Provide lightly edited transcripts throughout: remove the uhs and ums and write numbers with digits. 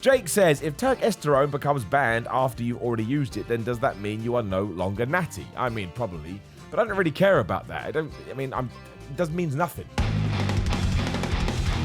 Jake says, if Turk Esterone becomes banned after you've already used it, then does that mean you are no longer Natty? I mean, probably, but I don't really care about that. It doesn't mean nothing.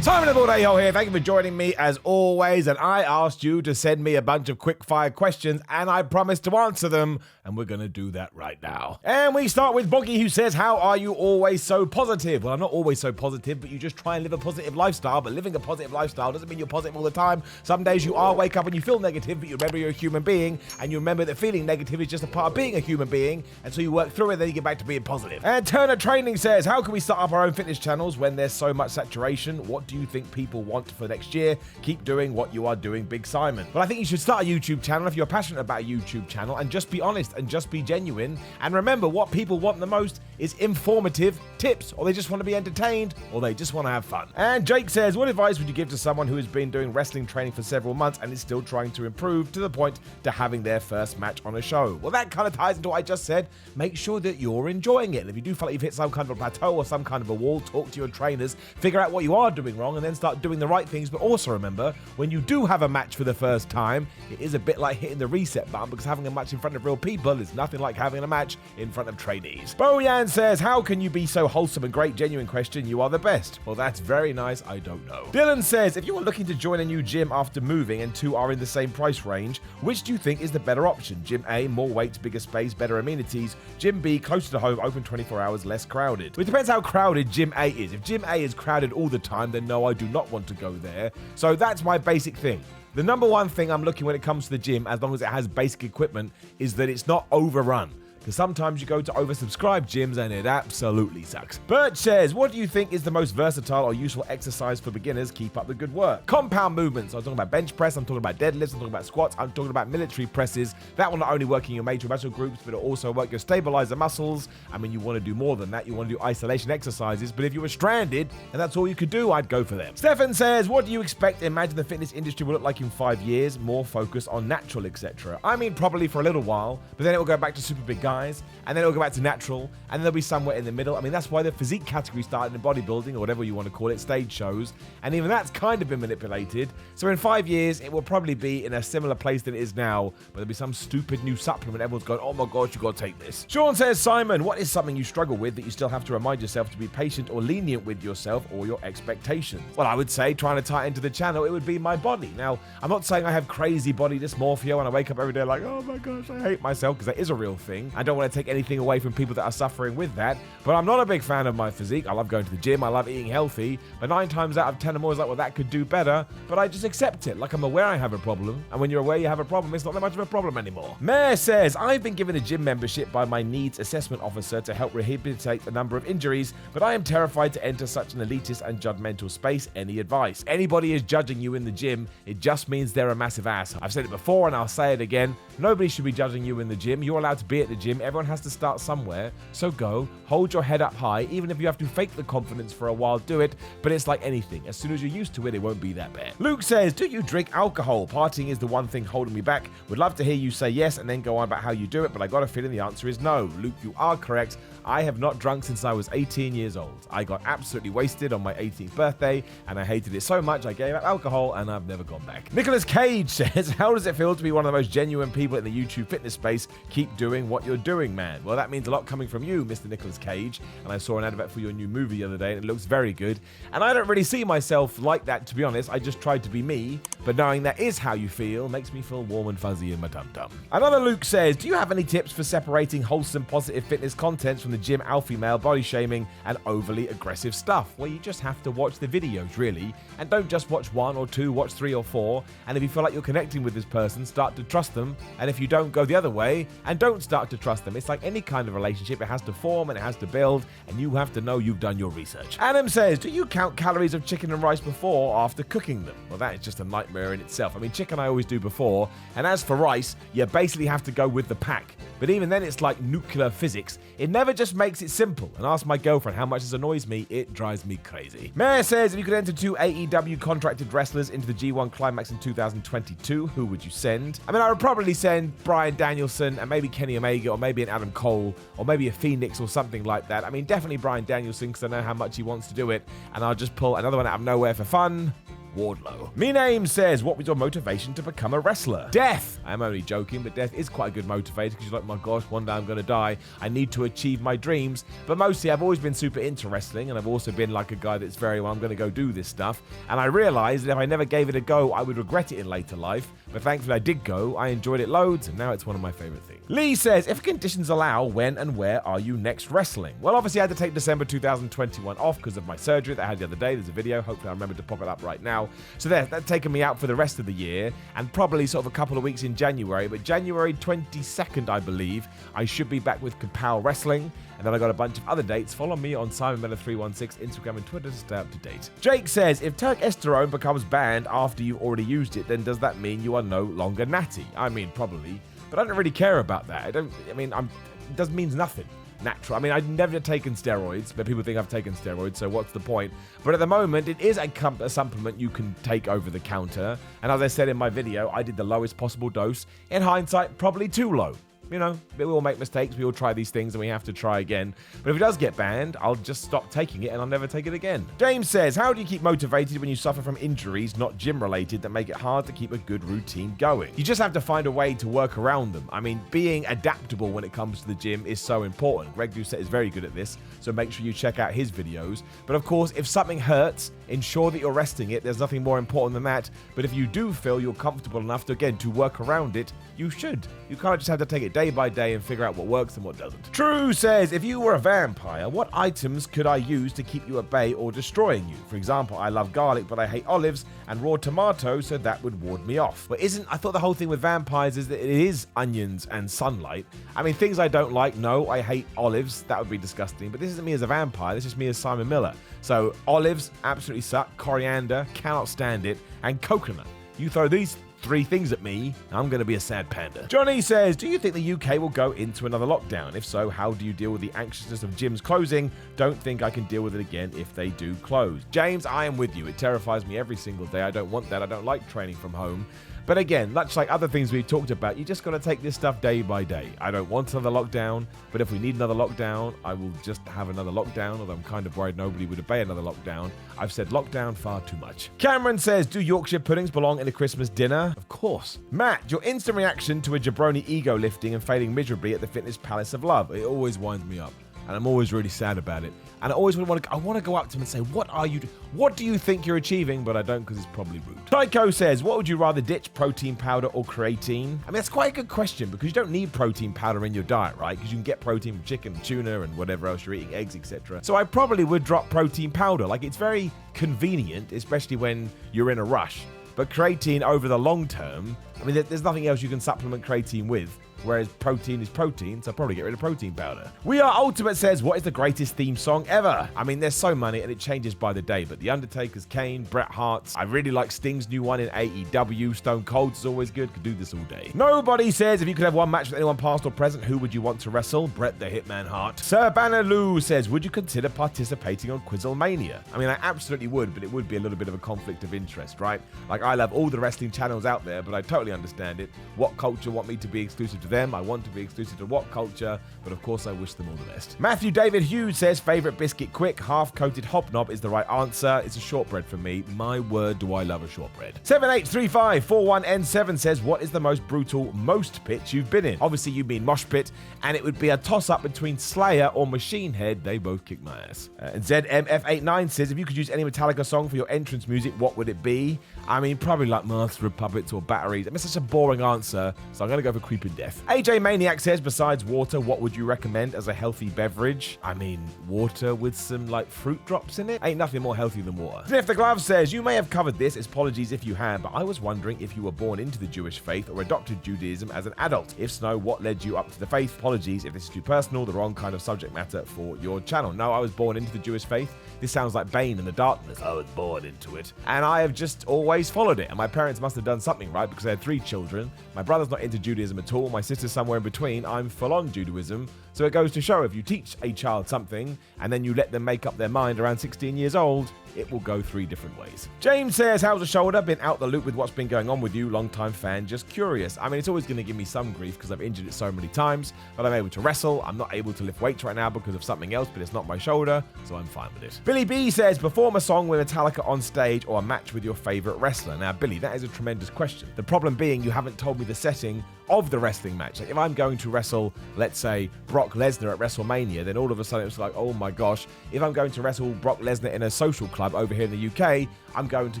Simon the Board A-Hole here, thank you for joining me as always, and I asked you to send me a bunch of quick-fire questions, and I promised to answer them, and we're going to do that right now. And we start with Boggy, who says, how are you always so positive? Well, I'm not always so positive, but you just try and live a positive lifestyle, but living a positive lifestyle doesn't mean you're positive all the time. Some days you wake up and you feel negative, but you remember you're a human being, and you remember that feeling negative is just a part of being a human being, and so you work through it, and then you get back to being positive. And Turner Training says, how can we start up our own fitness channels when there's so much saturation? What do you think people want for next year? Keep doing what you are doing, Big Simon. Well, I think you should start a YouTube channel if you're passionate about a YouTube channel, and just be honest and just be genuine. And remember, what people want the most is informative tips, or they just want to be entertained, or they just want to have fun. And Jake says, what advice would you give to someone who has been doing wrestling training for several months and is still trying to improve to the point to having their first match on a show? Well, that kind of ties into what I just said. Make sure that you're enjoying it. And if you do feel like you've hit some kind of a plateau or some kind of a wall, talk to your trainers, figure out what you are doing wrong, and then start doing the right things. But also remember, when you do have a match for the first time, it is a bit like hitting the reset button, because having a match in front of real people is nothing like having a match in front of trainees. Boyan says, how can you be so wholesome and great? Genuine question, you are the best. Well, that's very nice. I don't know. Dylan says, if you are looking to join a new gym after moving and two are in the same price range, which do you think is the better option? Gym A, more weights, bigger space, better amenities. Gym B, closer to home, open 24 hours, less crowded. Well, it depends how crowded Gym A is. If Gym A is crowded all the time, then no, I do not want to go there. So that's my basic thing. The number one thing I'm looking when it comes to the gym, as long as it has basic equipment, is that it's not overrun. Because sometimes you go to oversubscribed gyms and it absolutely sucks. Birch says, what do you think is the most versatile or useful exercise for beginners? Keep up the good work. Compound movements. I'm talking about bench press, I'm talking about deadlifts, I'm talking about squats, I'm talking about military presses. That will not only work in your major muscle groups, but it'll also work your stabilizer muscles. I mean, you want to do more than that. You want to do isolation exercises. But if you were stranded and that's all you could do, I'd go for them. Stefan says, what do you expect imagine the fitness industry will look like in 5 years? More focus on natural, etc. I mean, probably for a little while, but then it will go back to super big guys, and then it'll go back to natural, and then there'll be somewhere in the middle. I mean, that's why the physique category started in bodybuilding, or whatever you want to call it, stage shows, and even that's kind of been manipulated. So in 5 years, it will probably be in a similar place than it is now, but there'll be some stupid new supplement. Everyone's going, oh my gosh, you got to take this. Sean says, Simon, what is something you struggle with that you still have to remind yourself to be patient or lenient with yourself or your expectations? Well, I would say, trying to tie into the channel, it would be my body. Now, I'm not saying I have crazy body dysmorphia and I wake up every day like, oh my gosh, I hate myself, because that is a real thing. I don't want to take anything away from people that are suffering with that, but I'm not a big fan of my physique. I love going to the gym, I love eating healthy, but 9 times out of 10 I'm always like, well, that could do better, but I just accept it. Like, I'm aware I have a problem, and when you're aware you have a problem, it's not that much of a problem anymore. Mayor says, I've been given a gym membership by my needs assessment officer to help rehabilitate a number of injuries, but I am terrified to enter such an elitist and judgmental space. Any advice? Anybody is judging you in the gym, it just means they're a massive ass. I've said it before and I'll say it again. Nobody should be judging you in the gym. You're allowed to be at the gym. Everyone has to start somewhere. So go, hold your head up high. Even if you have to fake the confidence for a while, do it. But it's like anything. As soon as you're used to it, it won't be that bad. Luke says, do you drink alcohol? Partying is the one thing holding me back. Would love to hear you say yes and then go on about how you do it, but I got a feeling the answer is no. Luke, you are correct. I have not drunk since I was 18 years old. I got absolutely wasted on my 18th birthday, and I hated it so much I gave up alcohol, and I've never gone back. Nicholas Cage says, how does it feel to be one of the most genuine people in the YouTube fitness space? Keep doing what you're doing, man. Well, that means a lot coming from you, Mr. Nicholas Cage, and I saw an advert for your new movie the other day, and it looks very good. And I don't really see myself like that, to be honest. I just tried to be me, but knowing that is how you feel makes me feel warm and fuzzy in my tum-tum. Another Luke says, do you have any tips for separating wholesome, positive fitness content from the gym alpha male body shaming and overly aggressive stuff? Well, you just have to watch the videos, really, and don't just watch 1 or 2, watch 3 or 4, and if you feel like you're connecting with this person, start to trust them, and if you don't, go the other way and don't start to trust them. It's like any kind of relationship. It has to form and it has to build, and you have to know you've done your research. Adam says, do you count calories of chicken and rice before or after cooking them? Well, that is just a nightmare in itself. I mean, chicken I always do before, and as for rice, you basically have to go with the pack. But even then, it's like nuclear physics. It never just makes it simple. And ask my girlfriend how much this annoys me. It drives me crazy. Mayor says, if you could enter 2 AEW contracted wrestlers into the G1 Climax in 2022, who would you send? I mean, I would probably send Bryan Danielson and maybe Kenny Omega or maybe an Adam Cole or maybe a Phoenix or something like that. I mean, definitely Bryan Danielson, because I know how much he wants to do it. And I'll just pull another one out of nowhere for fun. Wardlow. Me Name says, what was your motivation to become a wrestler? Death! I'm only joking, but death is quite a good motivator because you're like, my gosh, one day I'm going to die. I need to achieve my dreams. But mostly I've always been super into wrestling, and I've also been like a guy that's very, well, I'm going to go do this stuff. And I realized that if I never gave it a go, I would regret it in later life. But thankfully I did go, I enjoyed it loads, and now it's one of my favorite things. Lee says, if conditions allow, when and where are you next wrestling? Well, obviously I had to take December 2021 off because of my surgery that I had the other day. There's a video, hopefully I remember to pop it up right now. So that's taken me out for the rest of the year, and probably sort of a couple of weeks in January, but January 22nd, I believe, I should be back with Superpower Wrestling. And then I got a bunch of other dates. Follow me on SimonMiller316, Instagram and Twitter to stay up to date. Jake says, if Turk Esterone becomes banned after you've already used it, then does that mean you are no longer Natty? I mean, probably, but I don't really care about that. It doesn't mean nothing. Natural. I mean, I've never taken steroids, but people think I've taken steroids, so what's the point? But at the moment, it is a supplement you can take over the counter. And as I said in my video, I did the lowest possible dose. In hindsight, probably too low. You know, we all make mistakes, we all try these things, and we have to try again. But if it does get banned, I'll just stop taking it and I'll never take it again. James says, how do you keep motivated when you suffer from injuries, not gym-related, that make it hard to keep a good routine going? You just have to find a way to work around them. I mean, being adaptable when it comes to the gym is so important. Greg Doucette is very good at this, so make sure you check out his videos. But of course, if something hurts, ensure that you're resting it. There's nothing more important than that. But if you do feel you're comfortable enough to, again, to work around it, you should. You kind of just have to take it day by day and figure out what works and what doesn't. True says, if you were a vampire, what items could I use to keep you at bay or destroying you? For example, I love garlic, but I hate olives and raw tomatoes, so that would ward me off. But I thought the whole thing with vampires is that it is onions and sunlight. I mean, things I don't like, no, I hate olives. That would be disgusting. But this isn't me as a vampire. This is me as Simon Miller. So olives absolutely suck. Coriander, cannot stand it. And coconut. You throw these three things at me, I'm going to be a sad panda. Johnny says, do you think the UK will go into another lockdown? If so, how do you deal with the anxiousness of gyms closing? Don't think I can deal with it again if they do close. James, I am with you. It terrifies me every single day. I don't want that. I don't like training from home. But again, much like other things we've talked about, you just got to take this stuff day by day. I don't want another lockdown, but if we need another lockdown, I will just have another lockdown, although I'm kind of worried nobody would obey another lockdown. I've said lockdown far too much. Cameron says, do Yorkshire puddings belong in a Christmas dinner? Of course. Matt, your instant reaction to a jabroni ego lifting and failing miserably at the Fitness Palace of Love. It always winds me up. And I'm always really sad about it. And I always want to go up to him and say, what do you think you're achieving? But I don't, because it's probably rude. Tycho says, what would you rather ditch, protein powder or creatine? I mean, that's quite a good question, because you don't need protein powder in your diet, right? Because you can get protein from chicken, tuna, and whatever else you're eating, eggs, etc. So I probably would drop protein powder. Like, it's very convenient, especially when you're in a rush. But creatine over the long term, I mean, there's nothing else you can supplement creatine with. Whereas protein is protein, so I'll probably get rid of protein powder. We Are Ultimate says, what is the greatest theme song ever? I mean, there's so many and it changes by the day, but The Undertaker's Kane, Bret Hart's, I really like Sting's new one in AEW, Stone Cold's is always good, could do this all day. Nobody says, if you could have one match with anyone past or present, who would you want to wrestle? Bret the Hitman Hart. Sir Bannerloo says, would you consider participating on Quizzlemania? I mean, I absolutely would, but it would be a little bit of a conflict of interest, right? Like, I love all the wrestling channels out there, but I totally understand it. What culture want me to be exclusive to them? I want to be exclusive to what culture, but of course I wish them all the best. Matthew David Hughes says, favorite biscuit quick, half-coated hobnob is the right answer. It's a shortbread for me. My word, do I love a shortbread. 783541N7 says, what is the most brutal most pit you've been in? Obviously you mean mosh pit, and it would be a toss-up between Slayer or Machine Head. They both kick my ass. And ZMF89 says, if you could use any Metallica song for your entrance music, what would it be? I mean, probably like Master of Puppets or Batteries. I mean, it's such a boring answer, so I'm going to go for Creeping Death. AJ Maniac says, besides water, what would you recommend as a healthy beverage? I mean, water with some, like, fruit drops in it? Ain't nothing more healthy than water. Sniff the Glove says, you may have covered this, apologies if you have, but I was wondering if you were born into the Jewish faith or adopted Judaism as an adult. If so, what led you up to the faith? Apologies if this is too personal, the wrong kind of subject matter for your channel. No, I was born into the Jewish faith. This sounds like Bane in the darkness. I was born into it. And I have just always always followed it, and my parents must have done something right because they had 3 children. My brother's not into Judaism at all. My sister's somewhere in between. I'm full on Judaism. So it goes to show if you teach a child something and then you let them make up their mind around 16 years old, it will go 3 different ways. James says, how's the shoulder? Been out the loop with what's been going on with you. Long time fan, just curious. I mean, it's always going to give me some grief because I've injured it so many times, but I'm able to wrestle. I'm not able to lift weights right now because of something else, but it's not my shoulder, so I'm fine with it. Billy B says, perform a song with Metallica on stage or a match with your favorite wrestler. Now, Billy, that is a tremendous question. The problem being you haven't told me the setting of the wrestling match. Like if I'm going to wrestle, let's say, Brock Lesnar at WrestleMania, then all of a sudden it's like, oh my gosh, if I'm going to wrestle Brock Lesnar in a social club over here in the UK, I'm going to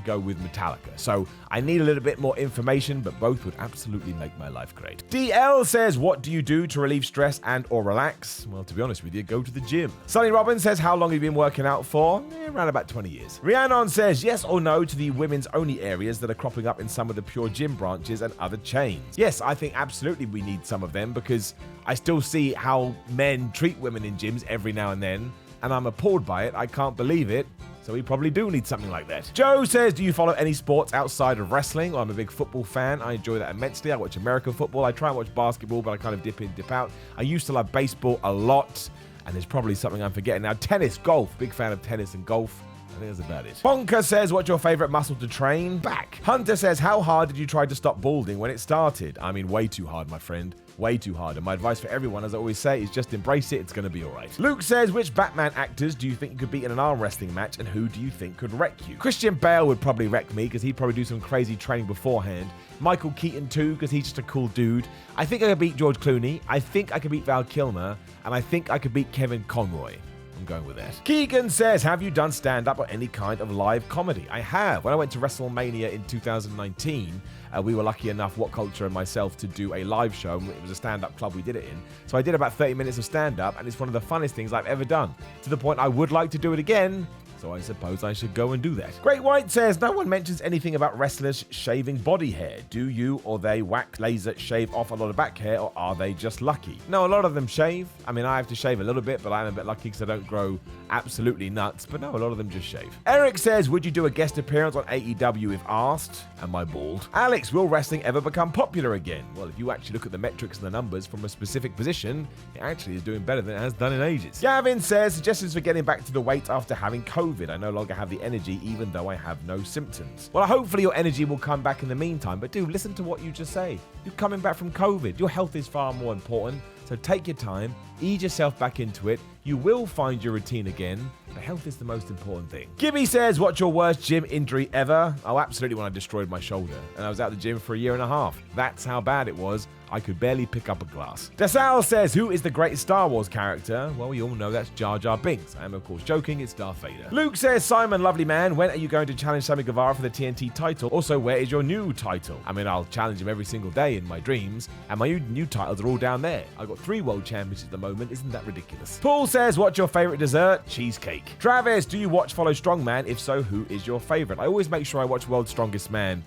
go with Metallica. So I need a little bit more information, but both would absolutely make my life great. DL says, what do you do to relieve stress and or relax? Well, to be honest with you, go to the gym. Sonny Robbins says, how long have you been working out for? Around about 20 years. Rhiannon says, yes or no to the women's only areas that are cropping up in some of the pure gym branches and other chains. Yes, I think absolutely we need some of them because I still see how men treat women in gyms every now and then, and I'm appalled by it. I can't believe it. So we probably do need something like that. Joe says, do you follow any sports outside of wrestling? Well, I'm a big football fan. I enjoy that immensely. I watch American football. I try and watch basketball, but I kind of dip in, dip out. I used to love baseball a lot, and there's probably something I'm forgetting now. Tennis, golf. Big fan of tennis and golf. I think that's about it. Bonker says, what's your favorite muscle to train? Back. Hunter says, how hard did you try to stop balding when it started? I mean, way too hard, my friend. Way too hard. And my advice for everyone, as I always say, is just embrace it. It's going to be all right. Luke says, which Batman actors do you think you could beat in an arm wrestling match, and who do you think could wreck you? Christian Bale would probably wreck me because he'd probably do some crazy training beforehand. Michael Keaton too, because he's just a cool dude. I think I could beat George Clooney. I think I could beat Val Kilmer. And I think I could beat Kevin Conroy. I'm going with that. Keegan says, have you done stand-up or any kind of live comedy? I have. When I went to WrestleMania in 2019, we were lucky enough, What Culture and myself, to do a live show. It was a stand-up club we did it in. So I did about 30 minutes of stand-up, and it's one of the funnest things I've ever done. To the point I would like to do it again, so I suppose I should go and do that. Great White says, no one mentions anything about wrestlers shaving body hair. Do you or they wax, laser, shave off a lot of back hair, or are they just lucky? No, a lot of them shave. I mean, I have to shave a little bit, but I'm a bit lucky because I don't grow absolutely nuts. But no, a lot of them just shave. Eric says, would you do a guest appearance on AEW if asked? Am I bald? Alex, will wrestling ever become popular again? Well, if you actually look at the metrics and the numbers from a specific position, it actually is doing better than it has done in ages. Gavin says, suggestions for getting back to the weight after having COVID. I no longer have the energy even though I have no symptoms. Well, hopefully your energy will come back in the meantime, but do listen to what you just say. You're coming back from COVID. Your health is far more important, so take your time, ease yourself back into it. You will find your routine again, but health is the most important thing. Gibby says, what's your worst gym injury ever? Oh, absolutely, when I destroyed my shoulder, and I was out of the gym for 1.5 years. That's how bad it was. I could barely pick up a glass. Desal says, who is the greatest Star Wars character? Well, we all know that's Jar Jar Binks. I am, of course, joking. It's Darth Vader. Luke says, Simon, lovely man, when are you going to challenge Sammy Guevara for the TNT title? Also, where is your new title? I mean, I'll challenge him every single day in my dreams, and my new titles are all down there. I've got 3 world championships at the moment. Isn't that ridiculous? Paul says, what's your favorite dessert? Cheesecake. Travis, do you watch Follow Strongman? If so, who is your favorite? I always make sure I watch World's Strongest Man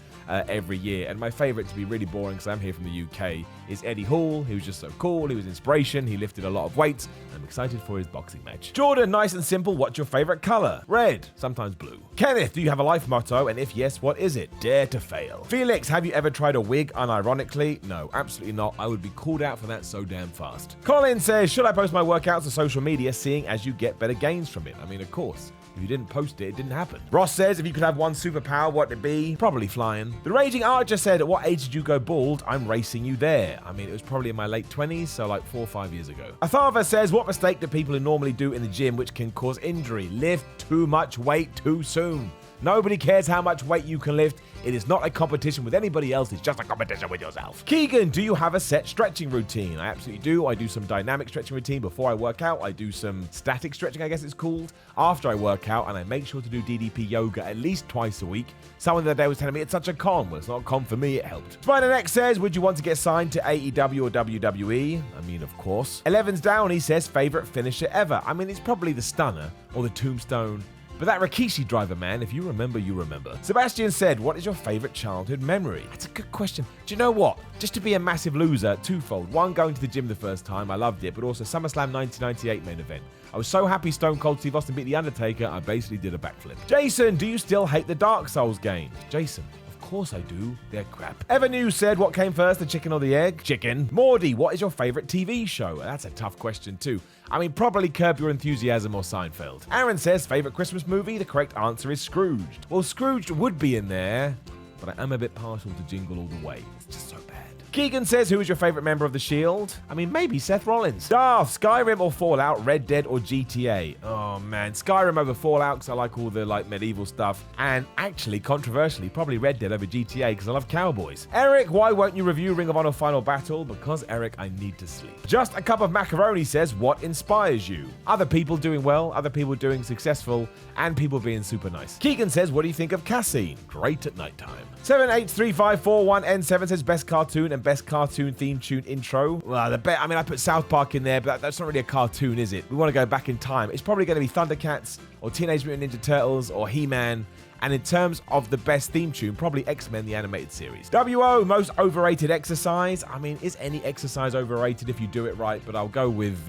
every year, and my favorite, to be really boring because I'm here from the UK, is Eddie Hall. He was just so cool. He was inspiration. He lifted a lot of weights. I'm excited for his boxing match. Jordan, nice and simple. What's your favorite color? Red, sometimes blue. Kenneth, do you have a life motto? And if yes, what is it? Dare to fail. Felix, have you ever tried a wig unironically? No, absolutely not. I would be called out for that so damn fast. Colin says, should I post my workouts to social media, seeing as you get better gains from it? I mean, of course. If you didn't post it, it didn't happen. Ross says, if you could have one superpower, what would it be? Probably flying. The Raging Archer said, at what age did you go bald? I'm racing you there. I mean, it was probably in my late 20s, so like 4 or 5 years ago. Athava says, what mistake do people who normally do in the gym which can cause injury? Lift too much weight too soon. Nobody cares how much weight you can lift. It is not a competition with anybody else. It's just a competition with yourself. Keegan, do you have a set stretching routine? I absolutely do. I do some dynamic stretching routine before I work out. I do some static stretching, I guess it's called, after I work out. And I make sure to do DDP yoga at least twice a week. Someone the other day was telling me it's such a con. Well, it's not a con for me. It helped. Spider-Neck says, would you want to get signed to AEW or WWE? I mean, of course. Elevens Downey says, favorite finisher ever. I mean, it's probably the Stunner or the Tombstone. But that Rikishi driver, man, if you remember, you remember. Sebastian said, what is your favorite childhood memory? That's a good question. Do you know what? Just to be a massive loser, twofold. One, going to the gym the first time, I loved it, but also SummerSlam 1998 main event. I was so happy Stone Cold Steve Austin beat The Undertaker, I basically did a backflip. Jason, do you still hate the Dark Souls games? Jason, course I do. They're crap. Evernew said, what came first, the chicken or the egg? Chicken. Mordy, what is your favorite TV show? That's a tough question too. I mean, probably Curb Your Enthusiasm or Seinfeld. Aaron says, favorite Christmas movie? The correct answer is Scrooged. Well, Scrooged would be in there, but I am a bit partial to Jingle All the Way. It's just so bad. Keegan says, who is your favorite member of The Shield? I mean, maybe Seth Rollins. Darth, Skyrim or Fallout, Red Dead or GTA? Oh man, Skyrim over Fallout because I like all the medieval stuff. And actually, controversially, probably Red Dead over GTA because I love cowboys. Eric, why won't you review Ring of Honor Final Battle? Because, Eric, I need to sleep. Just a Cup of Macaroni says, what inspires you? Other people doing well, other people doing successful, and people being super nice. Keegan says, what do you think of Cassine? Great at nighttime. 783541N7 says, best cartoon and best cartoon theme tune intro. Well, I put South Park in there, but that's not really a cartoon, is it? We want to go back in time. It's probably going to be Thundercats or Teenage Mutant Ninja Turtles or He-Man. And in terms of the best theme tune, probably X-Men the animated series. WO, most overrated exercise. I mean, is any exercise overrated if you do it right? But I'll go with,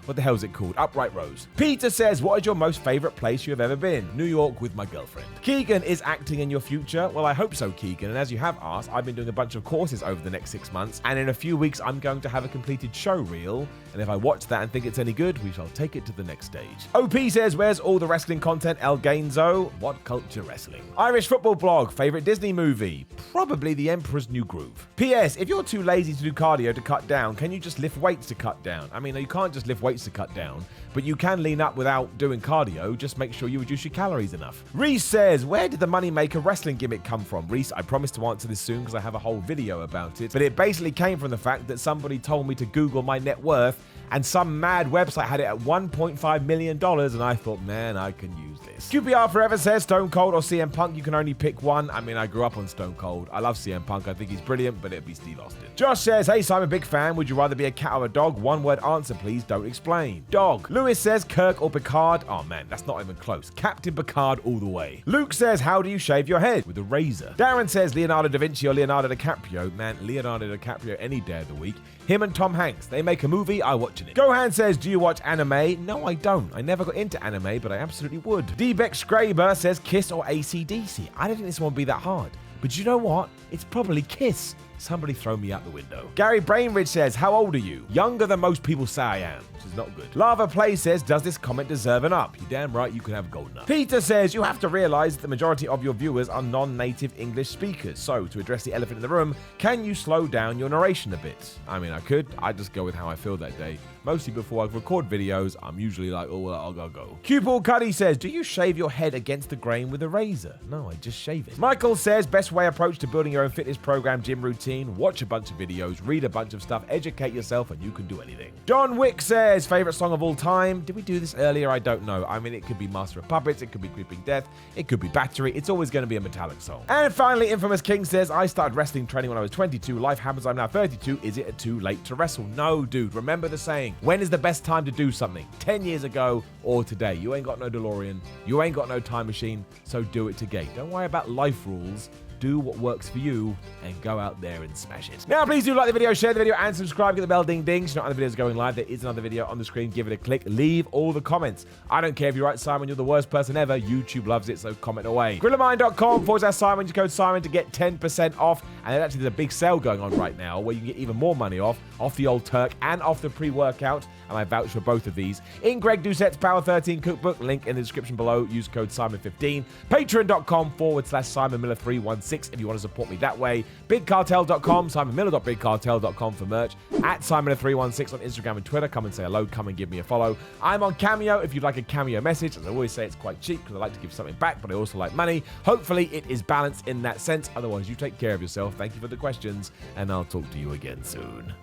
what the hell is it called? Upright rows. Peter says, what is your most favorite place you have ever been? New York with my girlfriend. Keegan, is acting in your future? Well, I hope so, Keegan. And as you have asked, I've been doing a bunch of courses over the next 6 months. And in a few weeks, I'm going to have a completed show reel. And if I watch that and think it's any good, we shall take it to the next stage. OP says, where's all the wrestling content, El Gainzo? What culture wrestling? Irish football blog, favorite Disney movie? Probably The Emperor's New Groove. P.S. If you're too lazy to do cardio to cut down, can you just lift weights to cut down? I mean, you can't just lift weights to cut down, but you can lean up without doing cardio. Just make sure you reduce your calories enough. Reese says, where did the moneymaker wrestling gimmick come from? Reese, I promise to answer this soon because I have a whole video about it, but it basically came from the fact that somebody told me to Google my net worth and some mad website had it at $1.5 million, and I thought, man, I can use this. QPR Forever says, Stone Cold or CM Punk, you can only pick one. I mean, I grew up on Stone Cold. I love CM Punk. I think he's brilliant, but it'd be Steve Austin. Josh says, hey, Simon, big fan. Would you rather be a cat or a dog? One word answer, please. Don't explain. Dog. Lewis says, Kirk or Picard? Oh, man, that's not even close. Captain Picard all the way. Luke says, how do you shave your head? With a razor. Darren says, Leonardo da Vinci or Leonardo DiCaprio? Man, Leonardo DiCaprio any day of the week. Him and Tom Hanks. They make a movie, I watching it. Gohan says, do you watch anime? No, I don't. I never got into anime, but I absolutely would. D-Beck Scraber says, Kiss or AC/DC? I don't think this one would be that hard. But you know what? It's probably Kiss. Somebody throw me out the window. Gary Brainridge says, how old are you? Younger than most people say I am, which is not good. Lava Play says, does this comment deserve an up? You're damn right you can have a golden up. Peter says, you have to realize that the majority of your viewers are non-native English speakers. So, to address the elephant in the room, can you slow down your narration a bit? I mean, I could. I just go with how I feel that day. Mostly before I record videos, I'm usually like, oh, well, I'll go. Q-Ball Cuddy says, do you shave your head against the grain with a razor? No, I just shave it. Michael says, best way approach to building your own fitness program, gym routine, watch a bunch of videos, read a bunch of stuff, educate yourself, and you can do anything. John Wick says, favorite song of all time? Did we do this earlier? I don't know. I mean, it could be Master of Puppets, it could be Creeping Death, it could be Battery. It's always going to be a Metallica song. And finally, Infamous King says, I started wrestling training when I was 22. Life happens, I'm now 32. Is it too late to wrestle? No, dude. Remember the saying, when is the best time to do something? 10 years ago or today? You ain't got no DeLorean. You ain't got no time machine. So do it today. Don't worry about life rules. Do what works for you and go out there and smash it. Now, please do like the video, share the video, and subscribe. Get the bell ding ding. So you know other videos going live. There is another video on the screen. Give it a click. Leave all the comments. I don't care if you're right, Simon. You're the worst person ever. YouTube loves it, so comment away. Grillermind.com/Simon. Use code Simon to get 10% off. And actually, there's a big sale going on right now where you can get even more money off the old Turk and off the pre-workout. And I vouch for both of these. In Greg Doucette's Power 13 cookbook, link in the description below. Use code Simon15. Patreon.com/Simon Miller 316 if you want to support me that way. BigCartel.com, SimonMiller.BigCartel.com for merch. At Simon316 on Instagram and Twitter. Come and say hello. Come and give me a follow. I'm on Cameo if you'd like a Cameo message. As I always say, it's quite cheap because I like to give something back, but I also like money. Hopefully, it is balanced in that sense. Otherwise, you take care of yourself. Thank you for the questions, and I'll talk to you again soon.